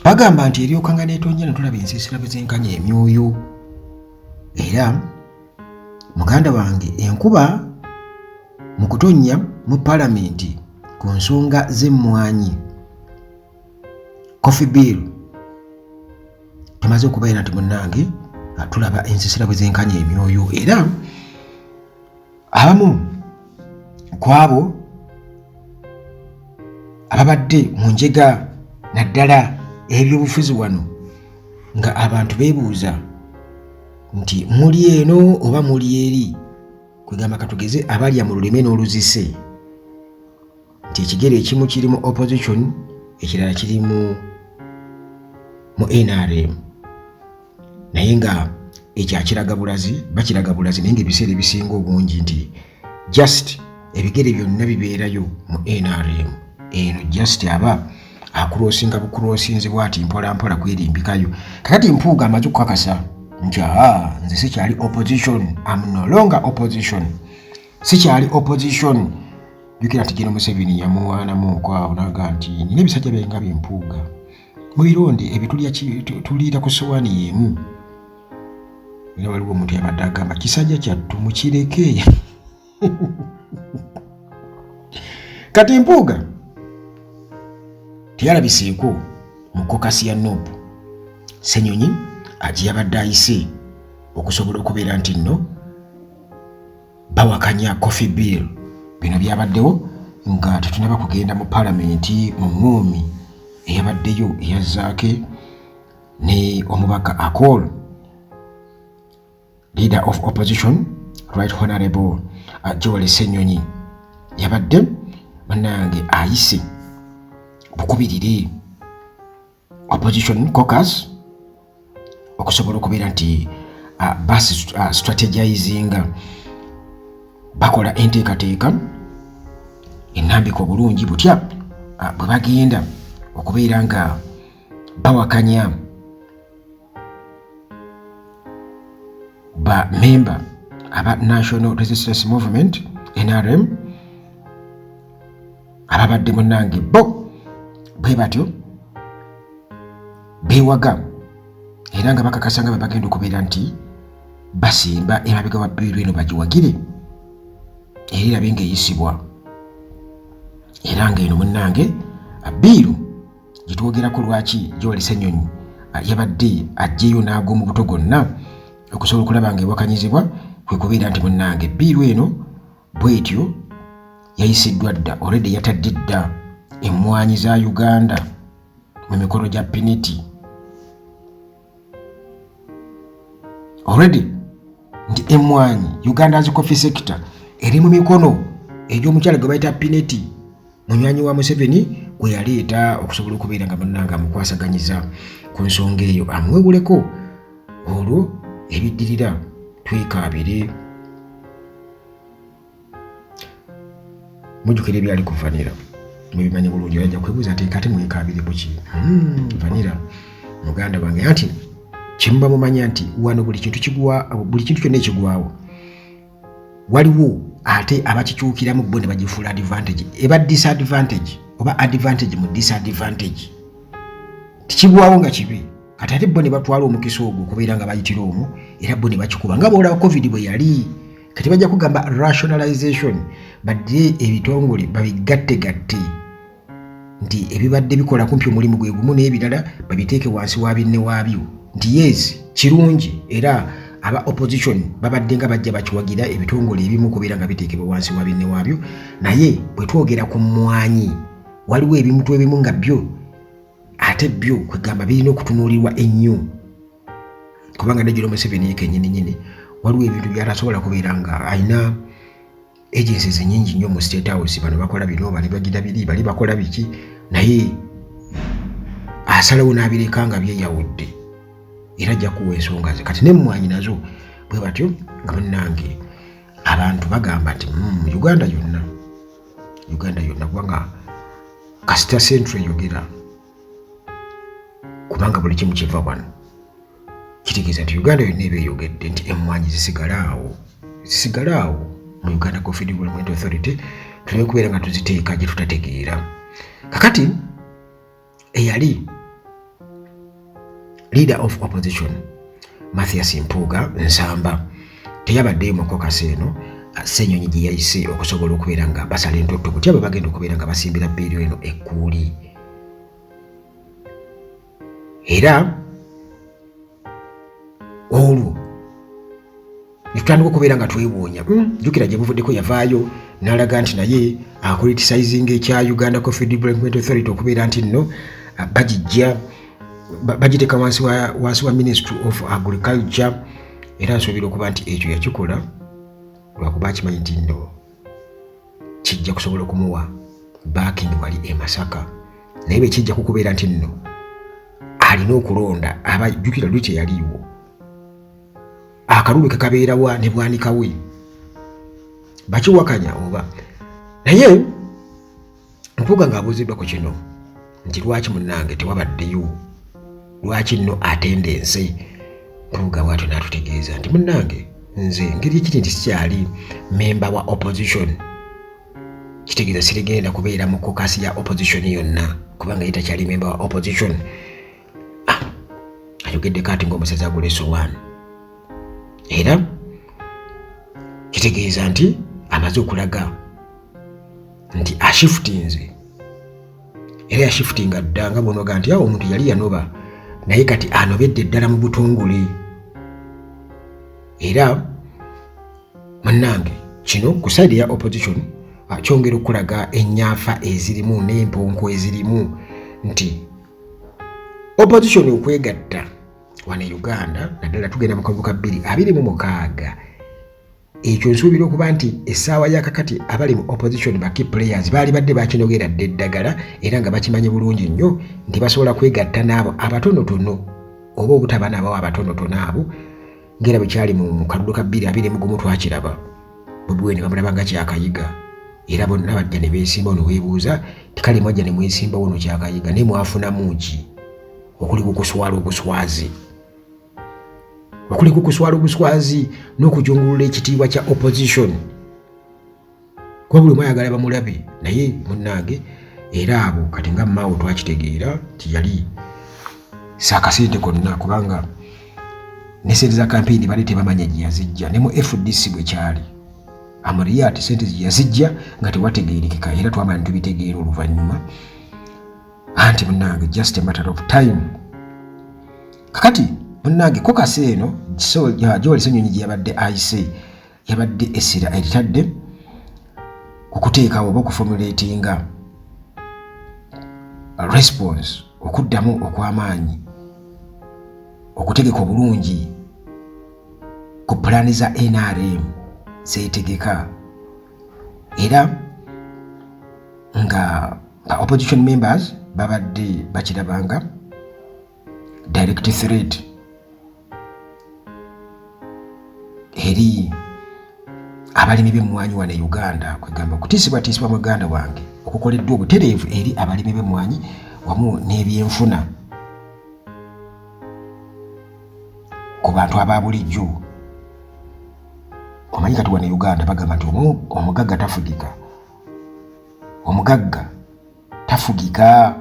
bagamba nti eryokanga neetonnya ne tulaba ensiisira bwe zenkanya emyoyo. Era muganda wange enkuba mu kutonnya mu paalamenti ku nsonga z'emmwanyi coffee bill tumaze okubeera nti munnange tulaba ensiisira bwe zenkanya emyoyo. Era abamu ku abo ababadde mu njega naddala ebyobufuzi wano nga abantu beebuuza nti muli eno oba muli eri, kwegamba katugeze abalya mu luleme n'oluzise, nti ekigere ekimu kiri mu opposition ekirala kiri mu NRM, naye nga ekyakiraga bulazi bakiraga bulazi, naye ng'ebiseera ebisinga obungi nti just ebigere byonna bibeerayo mu NRM eno, just aba akulosinga bukulosinze bwati mpola mpola kwerimbikayo. Kakati Mpuuga amaze okukakasa nti nze sikyali opposition, I'm no longer opposition, sikyali opposition. Jukira nti General Museveni yamuwaanamuuko awo naga nti nina ebisajja byenga by'Empuuga mu bironde ebitulya tuliira ku sowaani y'emu. Era waliwo omuntu yabadde agamba kisajja kyattu mukireke. Kati Mpuuga teyalabiseeko mu kokasi ya Nuupu Ssenyonyi aji yabadde ayise okusobola okubeera nti nno bawakanya coffee bill. Bino byabaddewo nga tetunaba kugenda mu paalamenti mu ngoomi eyabaddeyo eyazaake ne omubaka Akol, leader of opposition Right Honorable Joel Ssenyonyi yabadde bannange ayise bukubirire opposition caucus okusobola okubeera nti strategizinga bakola enteekateeka ennambika obulungi butya bwe bagenda okubeera nga bawakanya ba member aba National Resistance Movement NRM ababadde munnange bo bwe batyo beewaga era nga bakakasa nga bwe bagenda okubeera nti basimba emabega wa biiru eno bagiwagire era erabe ng'eyisibwa. Era ng'eno munnange biiru gitwogerako lwaki Joel Ssenyonyi yabadde ajjeyo n'ag'omu buto gonna okusobola okulaba ng'ewakanyizibwa kwe kubeera nti munnange biiru eno bwetyo yayisiddwa dda, already yatadde dda emmwanyi za Uganda mu mikono gya Piniti. Already nti emmwanyi Uganda's coffee sector eri mu mikono egy'omukyala gwe bayita Piniti, munywanyi wa Museveni gwe yaleeta okusobola okubeera nga munnanga amukwasaganyiza ku nsonga eyo amwewuleko. Olwo ebiddirira twekaabire. Mujjukira ebyali ku Vanilla mubimanyi bulungi, ajja kwebuuza ati kati mwekaabire buki. Vanilla muganda wange anti kimuba mumanya nti wano buli kintu kyonna ekigwawo waliwo ate abakikyukiramu bo ne bagifuula advantage, eba disadvantage oba advantage mu disadvantage. Tikigwawo nga kibi, kati ate bo ne batwala omukisa ogwo okubeera nga bayitira omwo era bo ne bakikuba nga boolaba COVID bwe yali. Kati bajja kugamba rationalization, badde ebitongole babiggattegatte nti ebibadde bikola kumpi omulimu gwe gumu n'ebirala babiteeke wansi wa binne waabyo, nti yes kirungi. Era aba opposition babadde nga bajja bakiwagira ebitongole ebimu kubeera nga biteekebwa wansi wa binne waabyo, naye bwe twogera ku mmwanyi waliwo ebimutu ebimu nga byo ate byo kwegamba birina okutunuulirwa ennyo, kubanga ne General Museveni kennyini waliwo ebintu byatasobola kubeera nga alina agencies nyingi nnyo mu State House. Bano bakola bino, bali bagira biri, bali bakola biki, naye asalawo n'abireka nga byeyawudde era ajja kuwa ensonga ze. Kati n'emmwanyi nazo bwe batyo nga munnange abantu bagamba nti Uganda yonna kubanga kasita Central eyogera, kubanga buli kimu kiva wano, kitegeeza nti Uganda yonna eba eyogedde nti emmwanyi zisigale awo mu Uganda Coffee Development Authority, tuleme kubeera nga tuziteeka gye tutategeera. Kakati eyali leader of opposition Mathias Mpuuga Nsamba teyabadde mu kokasi eno Ssenyonyi gye yayise okusobola okubeera nga basala entotto kutya bwe bagenda okubeera nga basimbira bbiiro eno ekkuuli. Era olwo netutandika okubeera nga twewuunya jjukira gye buvuddeko yavaayo n'alaga nti naye acriticising ekya Uganda Coffee Development Authority okubeera nti nno bagiteeka wansi wa Ministry of Agriculture, era asuubira okuba nti ekyo yakikola lwakuba akimanyi nti nno kijja kusobola okumuwa backing wali e Masaka, naye bwe kijja kukubeera nti nno alina okulonda abajjukira lwe kyeyaliiwo akalulu kekabeerawa ne bwanika we bakiwakanya oba naye Mpuuga ng'abuuziddwa ku kino nti lwaki munnange tewabaddeyo, lwaki nno attendance. Mpuuga bw'atyo n'atutegeeza nti munnange nze ngeri ekiri nti sikyali member wa opposition, kitegeeza sirigenda kubeera mu kokasi ya opposition yonna kubanga ye takyali member wa opposition. Ayogedde kati ng'omusezi agula essowaani, era kitegeeza nti amaze okulaga nti ashifutinze, era yashifutinga dda nga bw'onoga nti awo omuntu yali yanoba naye kati anobedde ddala mu butongole. Era munnange kino ku side ya opposition kyongera okulaga ennyaafa ezirimu n'emponko ezirimu nti opposition okwegatta wano Uganda naddala tugenda mu kavuka 2026 ekyo nsuubira okuba nti essaawa yakakati abali mu opposition ba key players baali badde bakinogera dde eddagala era nga bakimanyi bulungi nnyo nti basobola kwegatta n'abo abatonotono oba obutaba n'abo abatonotono abo ngera bwe kyali mu kalulu ka 2021 twakiraba Bobi Wine bamulaba nga Kyakayiga, era bonna bajja ne beesimba ono weebuuza tikali mwajja ne mwesimba wono Kyakayiga ne mwafunamu ki okuli kukuswala obuswazi, okuli kukuswala obuswazi n'okujungulula ekitiibwa kya opposition kuba buli omu ayagala bamulabe. Naye munnange era abo kati nga maawo twakitegeera ti yali saakasente konna kubanga ne sente za kampeyini bali tebamanya gye yazijja, ne mu FDC bwe kyali amaliya ati sente gye yazijja nga tewategeerekeka, era twamala ne tubitegeera oluvannyuma anti munnange just a matter of time. Kakati munnange kokasi eno Joel Ssenyonyi gye yabadde ayise yabadde essira eritadde okuteekawo oba okuformulatinga response okuddamu okw'amaanyi okutegeka obulungi ku pulaani za NRM zeetegeka, era nga opposition members babadde bakirabanga direct threat eri abalimi b'emmwanyi wano e Uganda, kwegamba okutiisibwatiisibwa muganda wange okukoleddwa obutereevu eri abalimi b'emmwanyi wamu n'ebyenfuna ku bantu aba bulijjo. Omanyi kati wano e Uganda bagamba nti omugagga tafugika, omugagga tafugika.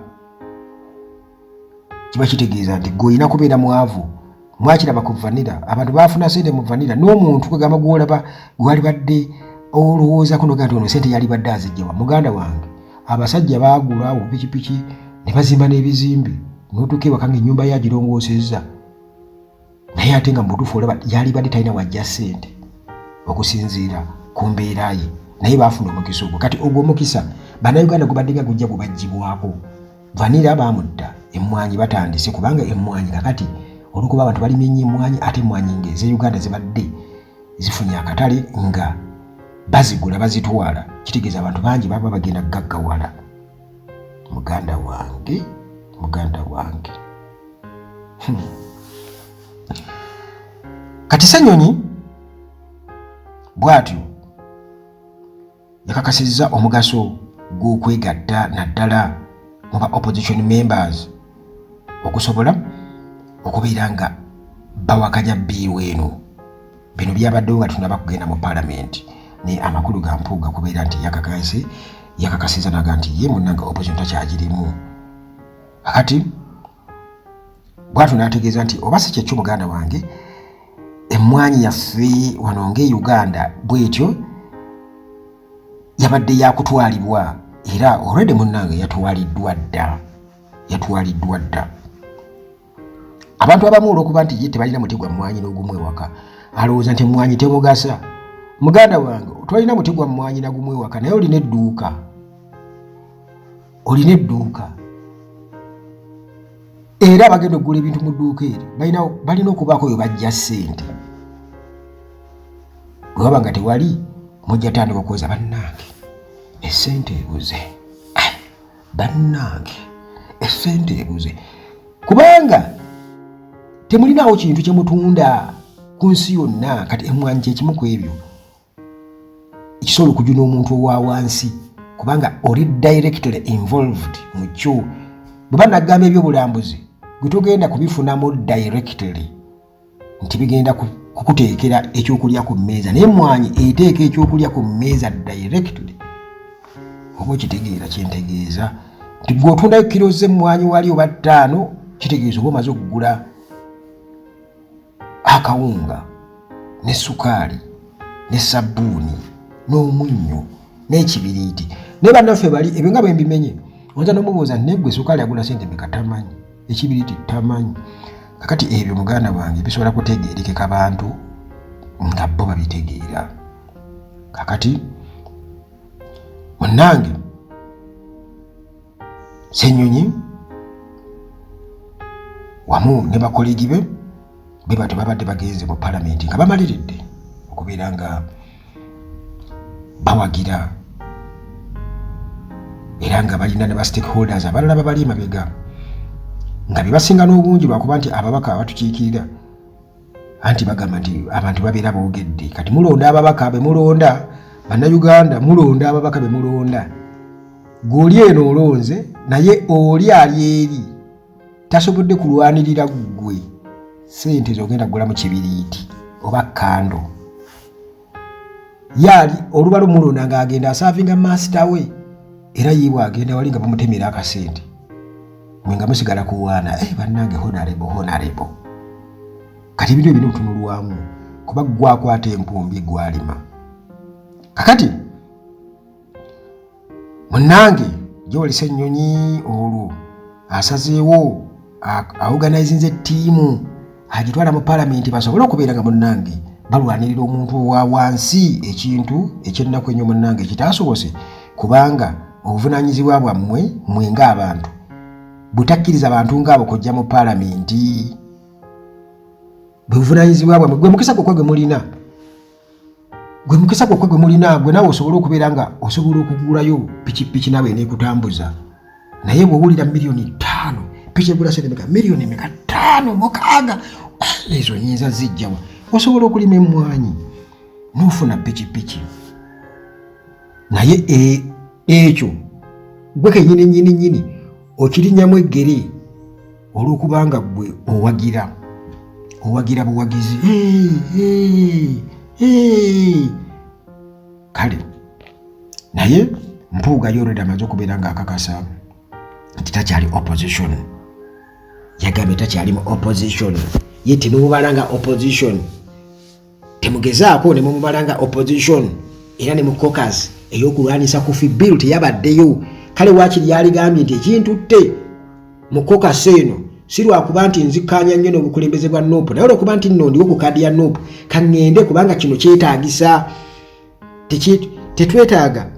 Kiba kitegeeza nti gw'olina kubeera mwavu. Mwakiraba ku vanira abantu baafuna sente mu vanira n'omuntu kwegamba gw'olaba gwali badde olowooza kuno gati ono sente yali badde azijjawa. Muganda wange abasajja baagula obupikipiki ne bazimba n'ebizimbe n'otuuka ewaka ng'ennyumba yagirongoosezza, naye ate nga mu butuufu olaba yali badde talina wajja ssente okusinziira ku mbeera ye, naye baafuna omukisa ogwo. Kati ogwo omukisa bannayuganda gubadde nga gujja gubaggyibwako. Vanira baamutta, emmwanyi batandise kubanga emmwanyi kakati olwokuba abantu balima ennyo emmwanyi ate emmwanyi ng'eze Uganda zibadde zifunye akatale nga bazigula bazitwala, kitegeeza abantu bangi baba bagenda gaggawala. Muganda wange, muganda wange. Kati Ssenyonyi bw'atyo yakakasizza omugaso gw'okwegatta naddala mu ba opposition members okusobola okubeera nga bawakanya bbiiru eno. Bino byabaddewo nga tunaba kugenda mu parliament ne amakulu ga Mpuuga kubeera nti yakakasizza naga nti ye munnanga opposition takyagirimu. Kakati bwatu n'ategeeza nti oba si kyekyo muganda wange emmwanyi yaffe wano ng'e-Uganda bwetyo yabadde yakutwalibwa era already munnange yatwaliddwa dda. Abantu abamu olw'okuba nti ye tebalina muti gwa mmwanyi n'ogumu ewaka alowooza nti emmwanyi temugasa. Muganda wange twalina muti gwa mmwanyi nagumu ewaka naye olina edduuka era abagenda okugula ebintu mu dduuka eryo balina okubaako oyo bajja ssente. Bwe waba nga tewali mujja tandika okuweza bannange essente ebuze kubanga temulinawo kintu kye mutunda ku nsi yonna. Kati emmwanyi kyekimu ku ebyo ekisobola okujuna omuntu owa wansi kubanga oli directly involved mu kyo. Bwe banagamba ebyobulambuzi gwe togenda kubifunamu directly nti bigenda kukuteekera ekyokulya ku mmeeza, naye emmwanyi eteeka ekyokulya ku mmeeza directly. Oba okitegeera kyentegeeza nti gwe otundayo kilo z'emmwanyi wali oba 5 kitegeeza oba omaze okugula akawunga ne sukaali ne sabbuuni n'omunnyo n'ekibiriiti. Naye bannaffe bali ebyo nga bwe mbimenye oyinza n'omubuuza neggwe sukaali agula sente mmeka tamanyi, ekibiriiti tamanyi. Kakati ebyo muganda wange bisobola kutegeerekeka bantu nga bo babitegeera. Kakati munnange Ssenyonyi wamu ne bakolegi be batyo babadde bagenze mu palamenti nga bamaliridde okubeera nga bawagira era nga balina ne ba stakeholders abalala babali emabega nga bebasinga n'obungi lwakuba nti ababaka abatukiikirira anti bagamba nti abantu babeera boogedde. Kati mulonda ababaka be mulonda, bannayuganda mulonda ababaka be mulonda, gw'oli eno olonze naye oli ali eri tasobodde kulwanirira ggwe sente zogenda kugula mu kibiriiti oba kando. Yali olubalo mulonda ng'agenda asaavinga master we era yiibwe agenda wali nga bamutemera akasente mwe nga musigala kuwaana bannange honorable. Kati ebintu ebino tunulwamu kuba gwakwata empumbi gwalima. Kakati munnange gy'oli Ssenyonyi olwo asazeewo aorganizinze ettiimu agitwala mu palamenti basobole okubeera nga munnange balwanirira omuntu owa wansi ekintu ekyennaku ennyo munnange kitaasobose kubanga obuvunaanyizibwa bwammwe mwe ng'abantu butakkiriza abantu ng'abo kujja mu palamenti. Buvunaanyizibwa bwammwe gwe mukisa gwokka gwe mulina gwe naawe osobola okubeera nga osobola okugulayo pikipiki nawe neekutambuza naye bw'owulira miliyoni 5 piki egula sente meka miliyoni meka 5 ezo nyinza zijjawa osobola okulima emmwanyi n'ofuna pikipiki naye ekyo gwe kennyini okirinnyamu eggere olw'okubanga gwe owagira buwagizi. Kale naye Mpuuga yoreda amaze okubeera ng'akakasa nti takyali opposition. Yagambye takyali mu opposition ye temumubala nga opposition, temugezaako ne mumubala nga opposition era ne mu caucus ey'okulwanisa Coffee Bill teyabaddeyo. Kale waakiri yaligambye nti ekintu tte mu caucus eno si lwakuba nti nzikkaanya nnyo n'obukulembeze bwa Nuupu naye olw'okuba nti nno ndiwo ku kaadi ya Nuupu kaŋŋende kubanga kino kyetaagisa. Tetwetaaga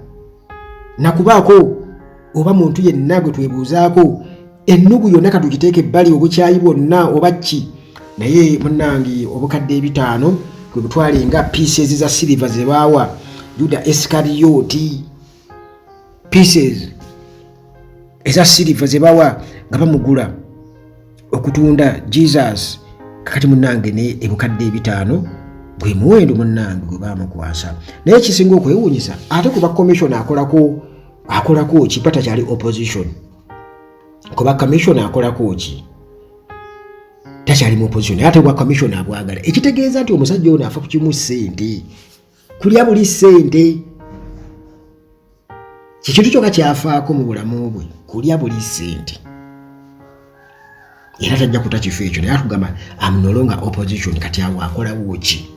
nakubaako oba muntu yenna gwe twebuuzaako ennugu yonna katugiteeka ebbali obukyayi bwonna oba ki naye munnange obukadde 5 kwe butwale nga pieces za silver ze baawa Juda Iskariyoti, pieces eza silver ze baawa nga bamugula okutunda Jesus. Kakati munnange ne ebukadde 5 gwe muwendo munnange gwe baamukwasa naye kisinga okwewuunyisa ate kuba commission akolako ki pata kyali opposition kuba commission akolako ki takyali mu opposition ate bwa commission abwagala ekitegeeza nti omusajja ono afa ku kimu ssente kulya buli ssente kikintu kyokka kyafaako mu bulamu bwe kulya buli ssente. era tajja kuta kifo ekyo naye atugamba am no longer opposition kati awo akolawo ki